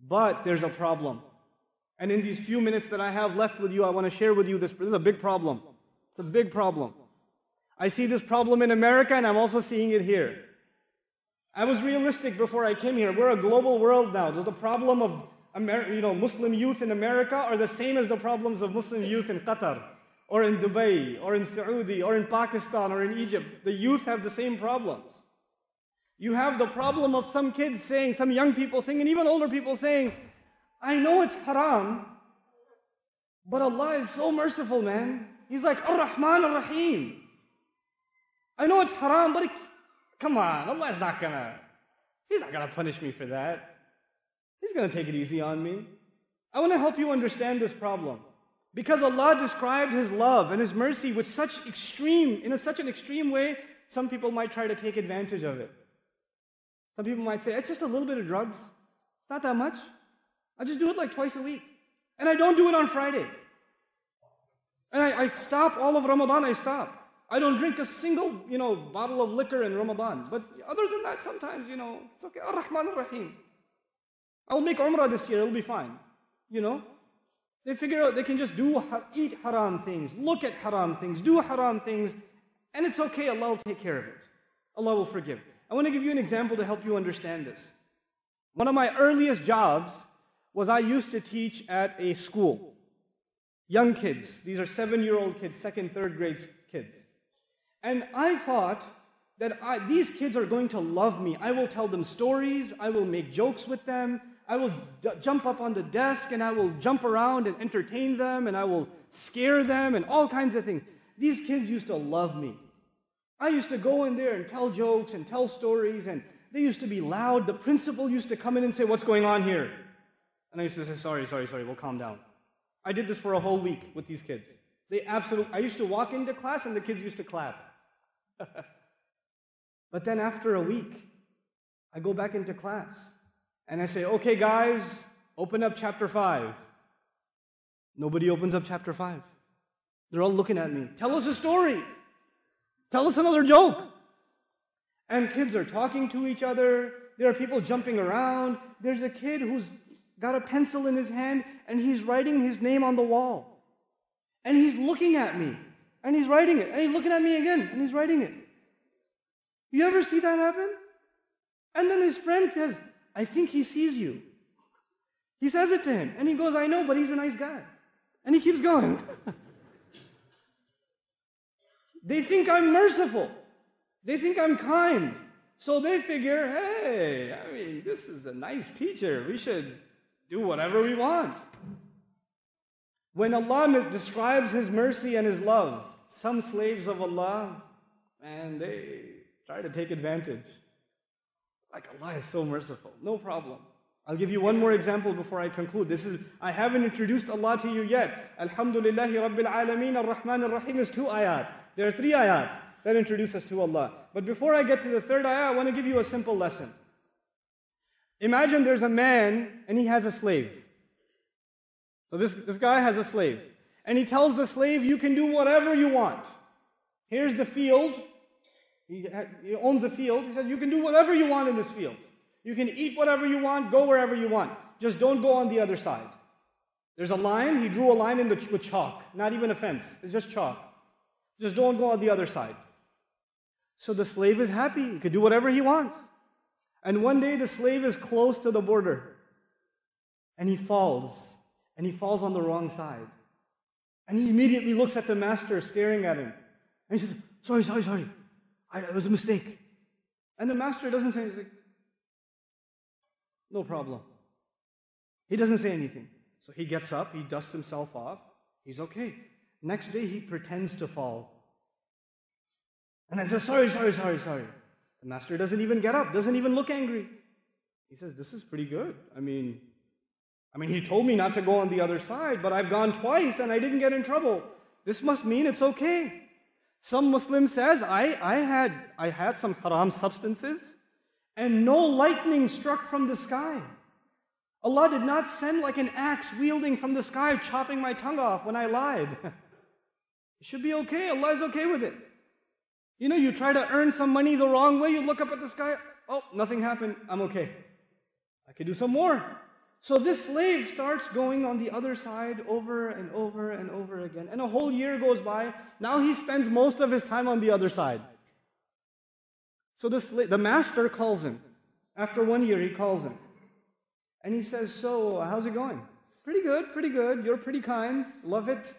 But there's a problem. And in these few minutes that I have left with you, I want to share with you this. This is a big problem. It's a big problem. I see this problem in America, and I'm also seeing it here. I was realistic before I came here. We're a global world now. The problem of Muslim youth in America are the same as the problems of Muslim youth in Qatar, or in Dubai, or in Saudi, or in Pakistan, or in Egypt. The youth have the same problems. You have the problem of some kids saying, some young people saying, and even older people saying, I know it's haram, but Allah is so merciful, man. He's like Ar-Rahman Ar-Rahim. I know it's haram, but come on, Allah is He's not gonna punish me for that. He's gonna take it easy on me. I want to help you understand this problem. Because Allah described His love and His mercy with such an extreme way, some people might try to take advantage of it. Some people might say, it's just a little bit of drugs. It's not that much. I just do it like twice a week. And I don't do it on Friday. And I stop all of Ramadan, I stop. I don't drink a single, bottle of liquor in Ramadan. But other than that, sometimes, it's okay. Ar-Rahman Ar-Rahim. I'll make Umrah this year, it'll be fine. They figure out they can just eat haram things, look at haram things, do haram things, and it's okay, Allah will take care of it. Allah will forgive. I want to give you an example to help you understand this. One of my earliest jobs was I used to teach at a school. Young kids. These are 7-year-old kids, 2nd, 3rd grade kids. And I thought that these kids are going to love me. I will tell them stories. I will make jokes with them. I will jump up on the desk and I will jump around and entertain them and I will scare them and all kinds of things. These kids used to love me. I used to go in there and tell jokes and tell stories, and they used to be loud. The principal used to come in and say, what's going on here? And I used to say, sorry, we'll calm down. I did this for a whole week with these kids. I used to walk into class and the kids used to clap. But then after a week, I go back into class and I say, okay guys, open up chapter 5. Nobody opens up chapter 5. They're all looking at me. Tell us a story. Tell us another joke. And kids are talking to each other. There are people jumping around. There's a kid who's got a pencil in his hand and he's writing his name on the wall. And he's looking at me and he's writing it. And he's looking at me again and he's writing it. You ever see that happen? And then his friend says, I think he sees you. He says it to him. And he goes, I know, but he's a nice guy. And he keeps going. They think I'm merciful. They think I'm kind. So they figure, hey, this is a nice teacher. We should do whatever we want. When Allah describes His mercy and His love, some slaves of Allah, man, they try to take advantage. Like, Allah is so merciful. No problem. I'll give you one more example before I conclude. I haven't introduced Allah to you yet. Alhamdulillahi Rabbil Alameen Ar-Rahman Ar-Rahim is 2 ayat. There are 3 ayat that introduce us to Allah. But before I get to the 3rd ayat, I want to give you a simple lesson. Imagine there's a man and he has a slave. So this guy has a slave. And he tells the slave, you can do whatever you want. Here's the field. He owns a field. He said, you can do whatever you want in this field. You can eat whatever you want, go wherever you want. Just don't go on the other side. There's a line. He drew a line with chalk. Not even a fence. It's just chalk. Just don't go on the other side. So the slave is happy. He can do whatever he wants. And one day the slave is close to the border. And he falls. And he falls on the wrong side. And he immediately looks at the master staring at him. And he says, sorry. It was a mistake. And the master doesn't say anything. No problem. He doesn't say anything. So he gets up, he dusts himself off. He's okay. Next day he pretends to fall. And then says, sorry. The master doesn't even get up, doesn't even look angry. He says, this is pretty good. I mean, he told me not to go on the other side, but I've gone twice and I didn't get in trouble. This must mean it's okay. Some Muslim says, I had some haram substances and no lightning struck from the sky. Allah did not send like an axe wielding from the sky, chopping my tongue off when I lied. It should be okay. Allah is okay with it. You know, you try to earn some money the wrong way, you look up at the sky, oh, nothing happened, I'm okay. I could do some more. So this slave starts going on the other side over and over and over again. And a whole year goes by. Now he spends most of his time on the other side. So the master calls him. After 1 year, he calls him. And he says, so, how's it going? Pretty good, pretty good. You're pretty kind. Love it.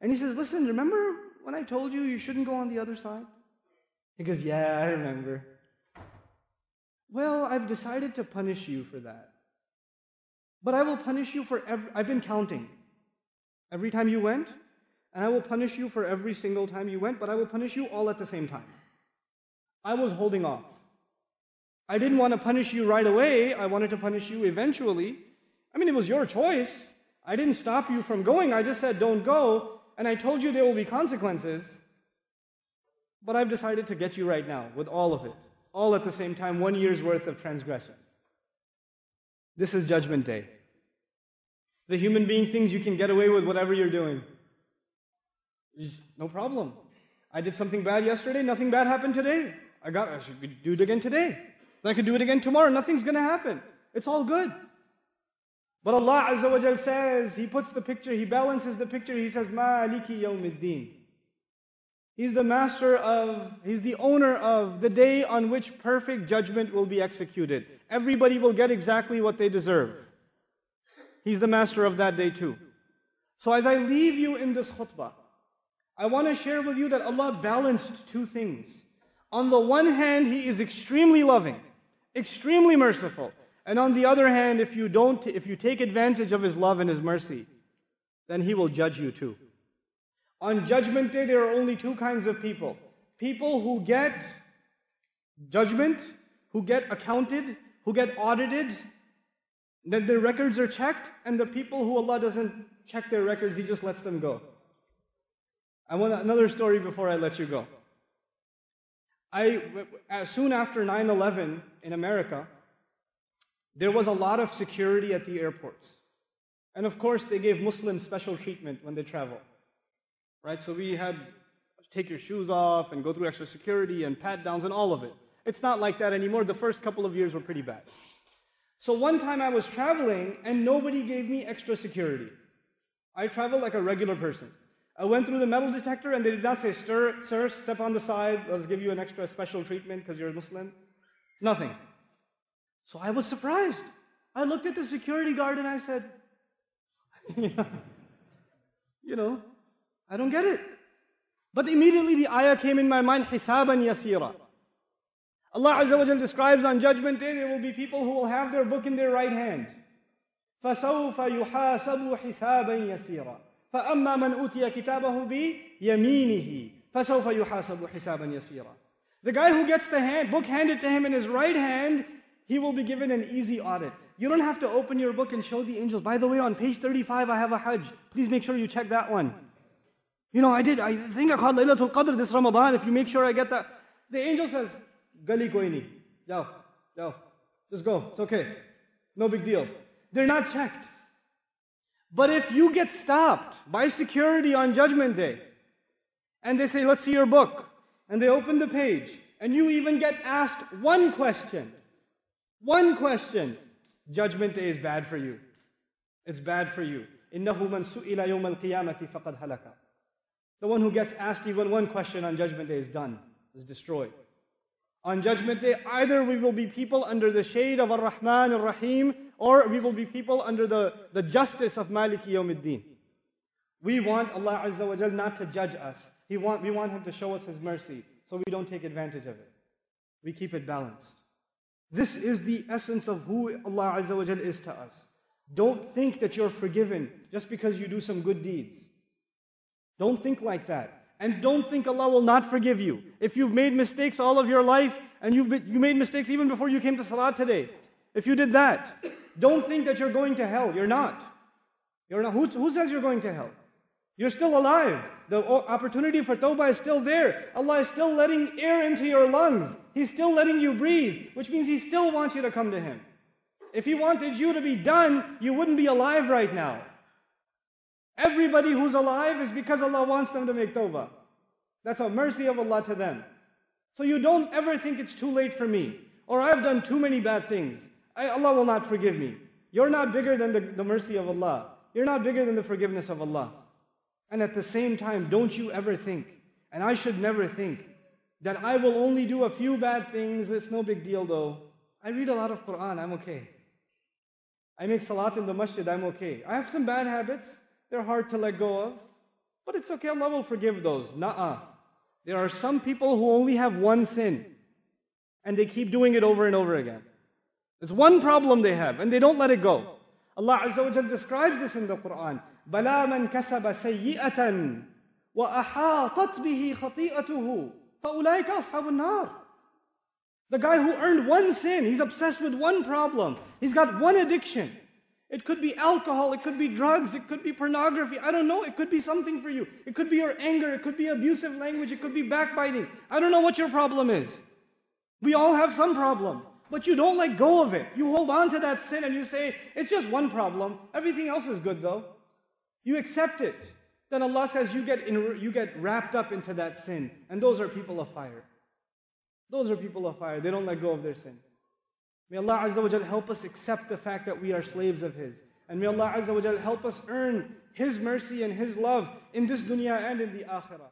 And he says, listen, remember when I told you you shouldn't go on the other side? He goes, yeah, I remember. Well, I've decided to punish you for that. But I will punish you for I've been counting. Every time you went, and I will punish you for every single time you went, but I will punish you all at the same time. I was holding off. I didn't want to punish you right away. I wanted to punish you eventually. I mean, it was your choice. I didn't stop you from going. I just said, don't go. And I told you there will be consequences. But I've decided to get you right now with all of it. All at the same time, 1 year's worth of transgressions. This is Judgment Day. The human being thinks you can get away with whatever you're doing. No problem. I did something bad yesterday, nothing bad happened today. I should do it again today. Then I could do it again tomorrow, nothing's going to happen. It's all good. But Allah Azza wa Jal says, He puts the picture, He balances the picture, He says, Maliki yawmiddin. He's the master of, He's the owner of the day on which perfect judgment will be executed. Everybody will get exactly what they deserve. He's the master of that day too. So as I leave you in this khutbah, I want to share with you that Allah balanced two things. On the one hand, He is extremely loving, extremely merciful. And on the other hand, if you take advantage of His love and His mercy, then He will judge you too. On Judgment Day, there are only two kinds of people. People who get judgment, who get accounted, who get audited, then their records are checked, and the people who Allah doesn't check their records, He just lets them go. I want another story before I let you go. Soon after 9/11 in America, there was a lot of security at the airports. And of course, they gave Muslims special treatment when they travel. Right? So we had take your shoes off and go through extra security and pat-downs and all of it. It's not like that anymore. The first couple of years were pretty bad. So one time I was traveling and nobody gave me extra security. I traveled like a regular person. I went through the metal detector and they did not say, sir, step on the side, let's give you an extra special treatment because you're a Muslim. Nothing. So I was surprised. I looked at the security guard and I said, I don't get it. But immediately the ayah came in my mind, hisaban yasira. Allah Azza wa Jal describes on Judgment Day, there will be people who will have their book in their right hand. فَسَوْفَ يُحَاسَبُ حِسَابًا يَسِيرًا فَأَمَّا مَنْ أُوتِيَ كِتَابَهُ بِيَمِينِهِ فَسَوْفَ يُحَاسَبُ حِسَابًا يَسِيرًا. The guy who gets the book handed to him in his right hand, he will be given an easy audit. You don't have to open your book and show the angels. By the way, on page 35, I have a Hajj. Please make sure you check that one. I think I caught Laylatul Qadr this Ramadan. If you make sure I get that. The angel says, Gali koi nahi. Jao. Just go. It's okay. No big deal. They're not checked. But if you get stopped by security on Judgment Day, and they say, let's see your book, and they open the page, and you even get asked one question, Judgment Day is bad for you. It's bad for you. إِنَّهُ مَنْ سُئِلَ يَوْمَ الْقِيَامَةِ فَقَدْ هَلَكَ. The one who gets asked even one question on Judgment Day is done, is destroyed. On Judgment Day, either we will be people under the shade of Ar-Rahman Ar-Rahim, or we will be people under the justice of Maliki Yawmiddin. We want Allah Azza wa Jal not to judge us. We want Him to show us His mercy, so we don't take advantage of it. We keep it balanced. This is the essence of who Allah Azza wa Jal is to us. Don't think that you're forgiven just because you do some good deeds. Don't think like that. And don't think Allah will not forgive you. If you've made mistakes all of your life, and you made mistakes even before you came to Salat today, if you did that, don't think that you're going to hell. You're not. Who says you're going to hell? You're still alive. The opportunity for tawbah is still there. Allah is still letting air into your lungs. He's still letting you breathe, which means He still wants you to come to Him. If He wanted you to be done, you wouldn't be alive right now. Everybody who's alive is because Allah wants them to make tawbah. That's a mercy of Allah to them. So you don't ever think it's too late for me, or I've done too many bad things. Allah will not forgive me. You're not bigger than the mercy of Allah. You're not bigger than the forgiveness of Allah. And at the same time, don't you ever think, and I should never think, that I will only do a few bad things, it's no big deal though. I read a lot of Quran, I'm okay. I make salat in the masjid, I'm okay. I have some bad habits, they're hard to let go of, but it's okay, Allah will forgive those. Nuh-uh. There are some people who only have one sin, and they keep doing it over and over again. It's one problem they have, and they don't let it go. Allah Azza wa Jal describes this in the Quran. بَلَا مَنْ كَسَبَ سَيِّئَةً وَأَحَاطَتْ بِهِ خَطِيئَتُهُ فَأُولَٰئِكَ أَصْحَابُ النَّارِ. The guy who earned one sin, he's obsessed with one problem. He's got one addiction. It could be alcohol, it could be drugs, it could be pornography. I don't know, it could be something for you. It could be your anger, it could be abusive language, it could be backbiting. I don't know what your problem is. We all have some problem. But you don't let go of it. You hold on to that sin and you say, it's just one problem. Everything else is good though. You accept it. Then Allah says you get wrapped up into that sin. And those are people of fire. Those are people of fire. They don't let go of their sin. May Allah Azza wa Jal help us accept the fact that we are slaves of His. And may Allah Azza wa Jal help us earn His mercy and His love in this dunya and in the akhirah.